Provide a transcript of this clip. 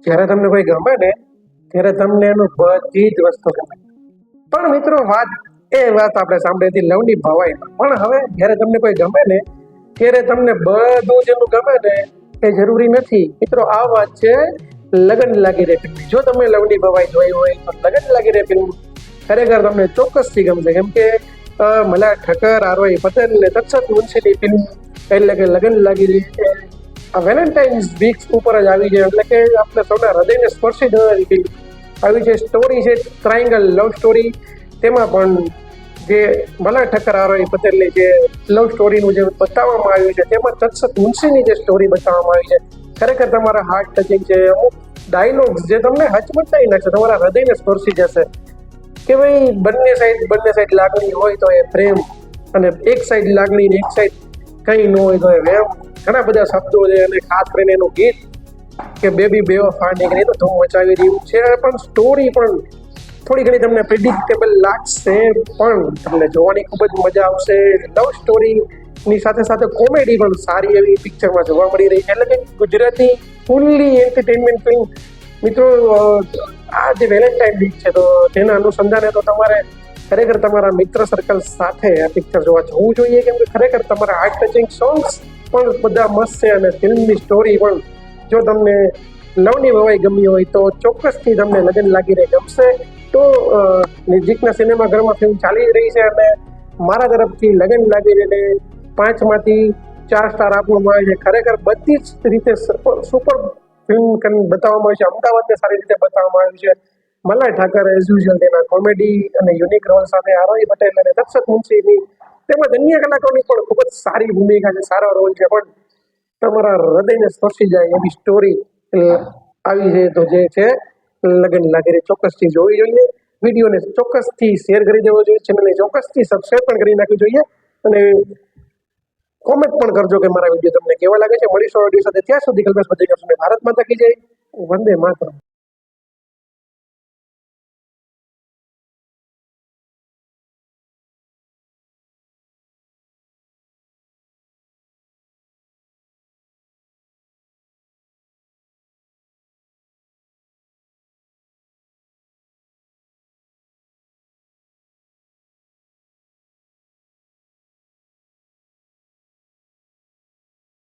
જ્યારે તમને કોઈ ગમે ને ત્યારે તમને એનું બધી જ વસ્તુ ગમે. પણ મિત્રો વાત આપણે સાંભળી હતી લવની ભવાઈમાં. પણ હવે જ્યારે તમને કોઈ ગમે ને ત્યારે તમને બધું જ એનું ગમે ને એ જરૂરી નથી. મિત્રો આ વાત છે લગન લાગી રે ફિલ્મ. જો તમે લવની ભવાઈ જોઈ હોય તો લગન લાગી રે ફિલ્મ ખરેખર તમને ચોક્કસથી ગમશે. કેમ કે મલ્હાર ઠક્કર, આરવાઈ પટેલ ને તત્સત મુનશીની ફિલ્મ એટલે કે લગન લાગી રહી છે આ વેલેન્ટાઇન્સ વીક ઉપર જ આવી છે. એટલે કે આપણે સૌના હૃદયને સ્પર્શી દેનારી ફિલ્મ આવી છે. સ્ટોરી છે ટ્રાયંગલ લવ સ્ટોરી. તેમાં પણ જે મલ્હાર ઠક્કર, આરવાઈ પટેલની જે લવ સ્ટોરીનું જે બતાવવામાં આવ્યું છે તેમાં તત્સત મુનશીની જે સ્ટોરી બતાવવામાં આવી છે ખરેખર તમારા હાર્ટ ટચિંગ છે. અમુક ડાયલોગ્સ જે તમને હચમચાવી નાખશે, તમારા હૃદયને સ્પર્શી જશે કે ભાઈ બંને સાઈડ લાગણી હોય તો એ પ્રેમ, અને એક સાઈડ લાગણી ને એક સાઈડ કઈ ન હોય તો એ વેમ. ઘણા બધા શબ્દો છે અને ખાસ કરીને એનું ગીત કે બેબી બેવફા નીકળી તો ધૂમ મચાવી રહ્યું છે. પણ સ્ટોરી પણ થોડી ઘણી તમને પ્રિડિક્ટેબલ લાગશે પણ તમને જોવાની ખૂબ જ મજા આવશે. લવ સ્ટોરીની સાથે સાથે કોમેડી પણ સારી એવી પિક્ચરમાં જોવા મળી રહી છે. એટલે કે ગુજરાતી ફૂલ્લી એન્ટરટેનમેન્ટ ફિલ્મ. મિત્રો આ જે વેલેન્ટાઇન વીક છે તો તેના અનુસંધાને તો તમારે ખરેખર તમારા મિત્ર સર્કલ સાથે આ પિક્ચર જોવા જવું જોઈએ. કેમ કે ખરેખર તમારા હાર્ટ ટચિંગ સોંગ્સ પણ બધા મસ્ત છે અને ફિલ્મની સ્ટોરી પણ જો તમને લવની ભવાઈ ગમી હોય તો ચોક્કસથી તમને લગન લાગી રહે ગમશે. તો નજીકના સિનેમાઘરમાં ફિલ્મ ચાલી રહી છે અને મારા તરફથી લગન લાગી રહીને 5માંથી 4 સ્ટાર આપવામાં આવે છે. ખરેખર બધી જ રીતે સુપર ફિલ્મ બતાવવામાં આવી છે. અમદાવાદને સારી રીતે બતાવવામાં આવ્યું છે. મલ્હાર ઠાકર એઝ યુઝ્યુઅલ તેના કોમેડી અને યુનિક રોલ સાથે આરવાઈ પટેલ અને તત્સત મુનશીની તેમજ અન્ય કલાકારોની પણ ખૂબ જ સારી ભૂમિકા છે, સારો રોલ છે. પણ તમારા હૃદયને સ્પર્શી જાય એવી સ્ટોરી આવી છે તો જે છે લગન લાગી રહી. ચોક્કસથી જોવી જોઈએ. વિડીયોને ચોક્કસથી શેર કરી દેવો જોઈએ. ચેનલને ચોક્કસથી સબસ્ક્રાઇબ પણ કરી નાખવી જોઈએ અને કોમેન્ટ પણ કરજો કે મારા વિડીયો તમને કેવા લાગે છે. મળીશું વિડીયો સાથે. ત્યાં સુધી કલ્પેશ પટેલ ભારત માતા કી જય. વંદે માતરમ.